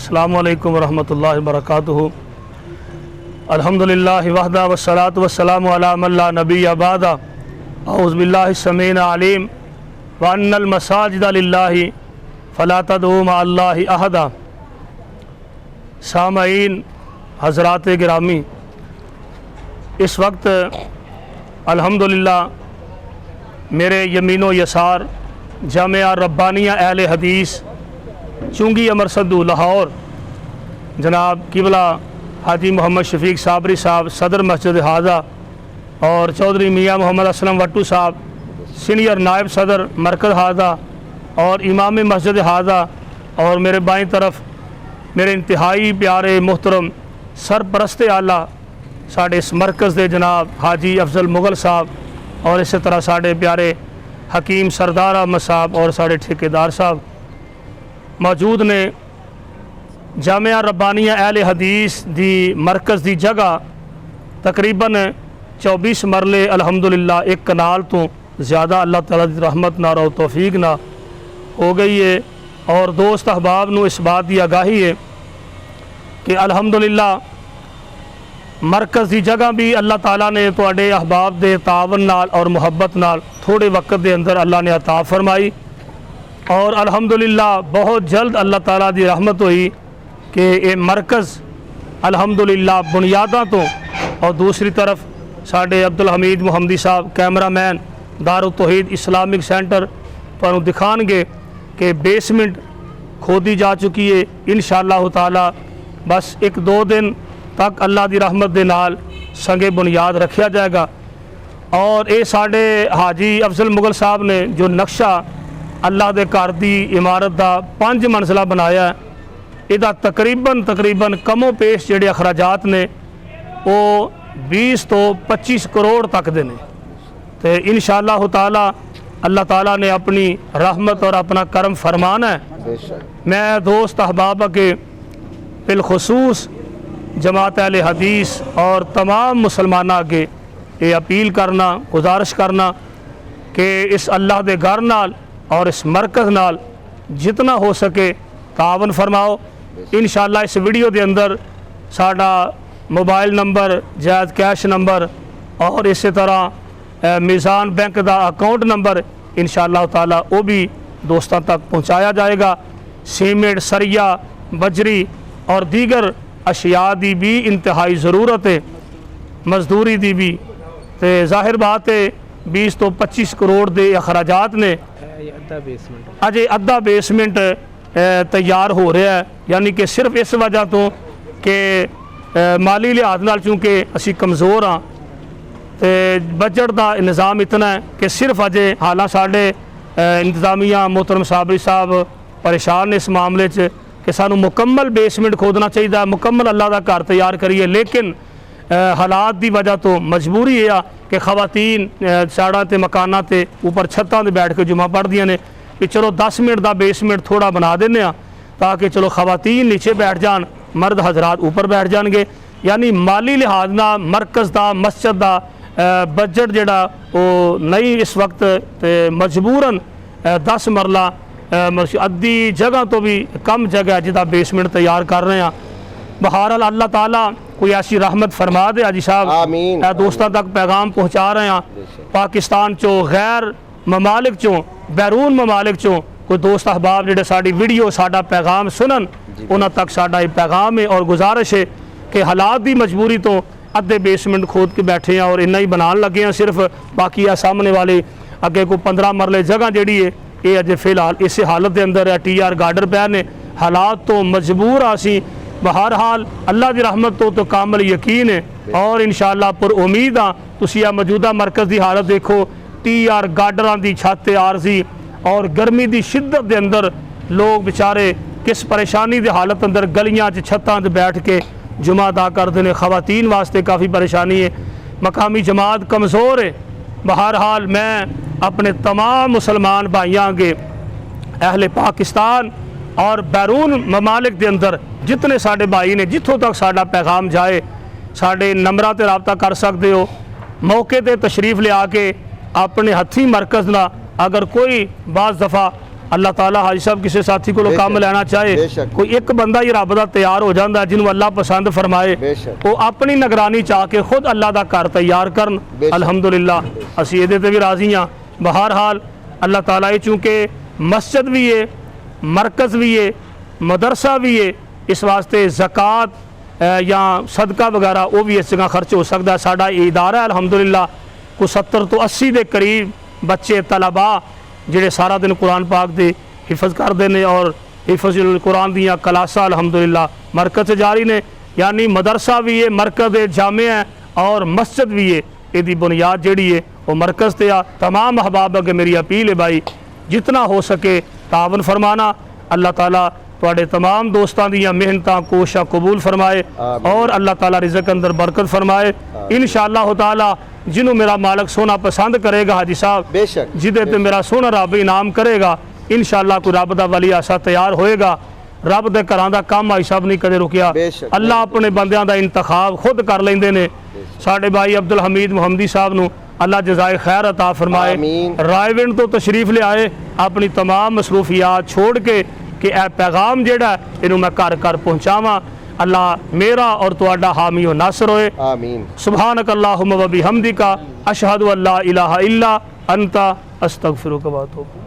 अस्सलामु अलैकुम वरहमतुल्लाहि वबरकातुहू। अल्हम्दुलिल्लाहि वहदा वस्सलातु वस्सलामु अला मन ला नबिय्य बअदा। औज़ु बिल्लाहि समीइल अलीम व अन्नल मसाजिदा लिल्लाहि फला तदऊ मअल्लाहि अहदा। सामईन हज़रात गिरामी, इस वक्त अल्हम्दुलिल्लाह मेरे यमीनो यसार जामिया रब्बानिया अहले हदीस चुंगी अमर सद्दू लाहौर जनाब किबला हाजी मोहम्मद शफीक साबरी साहब सदर मस्जिद हाजा और चौधरी मियाँ मोहम्मद असलम वट्टू साहब सीनियर नायब सदर मरकज़ हाजा और इमाम मस्जिद हाजा और मेरे बाईं तरफ मेरे इंतहाई प्यारे मोहतरम सरपरस्त आला साढ़े इस मरकज़ दे जनाब हाजी अफजल मुगल साहब और इस तरह साढ़े प्यारे हकीम सरदार अहमद साहब और साढ़े ठेकेदार साहब मौजूद ने। जामिया रब्बानिया अहले हदीस दी मरकज़ दी जगह तकरीबन 24 मरले अल्हम्दुलिल्लाह एक कनाल तो ज़्यादा अल्लाह ताला दी रहमत नाल और तौफीक ना हो गई है। और दोस्त अहबाब नू इस बात की आगाही है कि अल्हम्दुलिल्लाह मरकज़ की जगह भी अल्लाह ताला ने तुहाडे अहबाब दे तावन नाल और मुहब्बत नाल थोड़े वक्त के अंदर अल्लाह ने अता फरमाई और अल्हम्दुलिल्लाह बहुत जल्द अल्लाह ताला दी रहमत हुई कि ये मरकज़ अल्हम्दुलिल्लाह बुनियादा तो और दूसरी तरफ साढ़े अब्दुल हमीद मुहम्मदी साहब कैमरामैन दारुल तौहीद इस्लामिक सेंटर पर दिखाएंगे कि बेसमेंट खोदी जा चुकी है। इंशाअल्लाह ताला बस 1-2 दिन तक अल्लाह दी रहमत दे नाल संगे बुनियाद रखा जाएगा। और ये साढ़े हाजी अफजल मुगल साहब ने जो नक्शा अल्लाह दे घर दी इमारत का 5 मंजिला बनाया, इहदा तकरीबन कमो पेश जिहड़े अखराजात ने वो 20 तो 25 करोड़ तक दे ने। तो इंशाअल्लाह ताला अल्लाह ताला ने अपनी रहमत और अपना करम फरमाना है। मैं दोस्त अहबाब के बिलखुसूस जमात अहले हदीस और तमाम मुसलमाना के ये अपील करना गुजारिश करना कि इस अल्लाह दे घर नाल और इस मरकज़ नाल जितना हो सके तावन फरमाओ। इंशाअल्लाह इस वीडियो के अंदर साडा मोबाइल नंबर जायज़ कैश नंबर और इस तरह मीज़ान बैंक का अकाउंट नंबर इंशाअल्लाह ताला वो भी दोस्तों तक पहुँचाया जाएगा। सीमेंट सरिया बजरी और दीगर अशिया की भी इंतहाई ज़रूरत है, मजदूरी की भी। तो जाहिर बात है 20 तो 25 करोड़ के अखराजात ने अजे अद्धा बेसमेंट तैयार हो रहा है। यानी कि सिर्फ इस वजह तो कि माली लिहाज नाल चूँकि असी कमज़ोर हाँ तो बजट का निज़ाम इतना है कि सिर्फ अजे हालां साढ़े इंतज़ामिया मोहतरम साबरी साहब परेशान ने इस मामले च कि सानू मुकम्मल बेसमेंट खोदना चाहिए, मुकम्मल अल्लाह का घर तैयार करिए। लेकिन हालात की वजह तो मजबूरी है कि खवातीन साड़ा ते मकाना ते ऊपर छत्तां ते बैठ के जुमा पढ़दियां ने कि चलो 10 मिनट का बेसमेंट थोड़ा बना देने ताकि चलो खवातीन नीचे बैठ जान, मर्द हजरात ऊपर बैठ जाएंगे। यानी माली लिहाज ना मरकज़ का मस्जिद का बजट जिहड़ा वो नहीं इस वक्त ते मजबूरन 10 मरला अद्धी जगह तो भी कम जगह जिदा बेसमेंट तैयार कर रहे हैं। बहरहाल अल्लाह ताला कोई ऐसी रहमत फरमा दे। हाजी साहब दोस्तों तक पैगाम पहुँचा रहे हैं। पाकिस्तान चो गैर ममालिक चो बैरून ममालिक चो कोई दोस्त अहबाब जिहड़े साडी वीडियो साडा पैगाम सुनन उन्हां तक साडा ये पैगाम है और गुजारिश है कि हालात की मजबूरी तो अद्धे बेसमेंट खोद के बैठे हैं और इन्ना ही बनाने लगे हैं सिर्फ। बाकी आ सामने वाले अगे को 15 मरले जगह जिहड़ी है ये अजे फिलहाल इस हालत के अंदर है। TR गार्डर पै ने हालात तो मजबूर आसी। बहरहाल अल्लाह की रहमत तो कामल यकीन है और इंशाअल्लाह पर उम्मीद हाँ। तुसी आ मौजूदा मरकज़ की हालत देखो, TR गार्डरां की छत आरजी और गर्मी की शिद्दत के अंदर लोग बेचारे किस परेशानी की हालत अंदर गलियां छत्तां बैठ के जुमा अदा करते हैं। खवातीन वास्ते काफ़ी परेशानी है, मकामी जमात कमज़ोर है। बहरहाल मैं अपने तमाम मुसलमान भाइयों के अहले पाकिस्तान और बैरून ममालिक के अंदर जितने साढ़े भाई ने जितों तक साडा पैगाम जाए साढ़े नंबरां ते रबता कर सकते हो। मौके पर तशरीफ़ लिया के अपने हथी मरकज़ ना अगर कोई बाज़ दफ़ा اللہ تعالیٰ حاجی صاحب کسی ساتھی کو کام لینا چاہے کوئی ایک بندہ ہی رب دا تیار ہو جاندہ ہے جنہوں اللہ پسند فرمائے وہ اپنی نگرانی چاہ کے خود اللہ دا کار تیار کرن الحمدللہ اسی یہ دیتے بھی راضی ہیں بہرحال اللہ تعالیٰ چونکہ مسجد بھی ہے مرکز بھی ہے مدرسہ بھی ہے اس واسطے زکوٰۃ یا صدقہ وغیرہ وہ بھی اس جگہ خرچ ہو سکتا ہے ساڈا یہ ادارہ ہے الحمدللہ کو 70 تو 80 دے قریب بچے طلباء جڑے سارا دن قرآن پاک دے حفظ کرتے ہیں اور حفظ القرآن دیا کلاساں الحمدللہ مرکز سے جاری نے یعنی مدرسہ بھی ہے مرکز جامع ہے اور مسجد بھی ہے یہ بنیاد جڑی ہے وہ مرکز تے تمام احباب اگے میری اپیل ہے بھائی جتنا ہو سکے تعاون فرمانا اللہ تعالیٰ تواڈے تمام دوستاں دیاں محنتاں کوشاں قبول فرمائے اور اللہ تعالیٰ رزق اندر برکت فرمائے انشاءاللہ تعالیٰ جنہوں میرا مالک سونا پسند کرے گا حاجی صاحب جدے تے میرا سونا رب انعام کرے گا انشاءاللہ کوئی رب دا ولی ایسا تیار ہوئے گا رب دے گھراں دا کام حاجی صاحب نہیں کدے رکیا اللہ اپنے بندیاں دا انتخاب خود کر لیندے نے ساڈے بھائی عبدالحمید محمدی صاحب نو اللہ جزائے خیر عطا فرمائے رائے ونڈ تو تشریف لے آئے اپنی تمام مصروفیات چھوڑ کے کہ اے پیغام جیڑا ہے انہوں میں کر پہنچاواں اللہ میرا اور تواڈا حامی و ناصر ہوئے آمین سبحانک اللہم و بحمدک اشہد ان لا الہ الا انت استغفرک و اتوب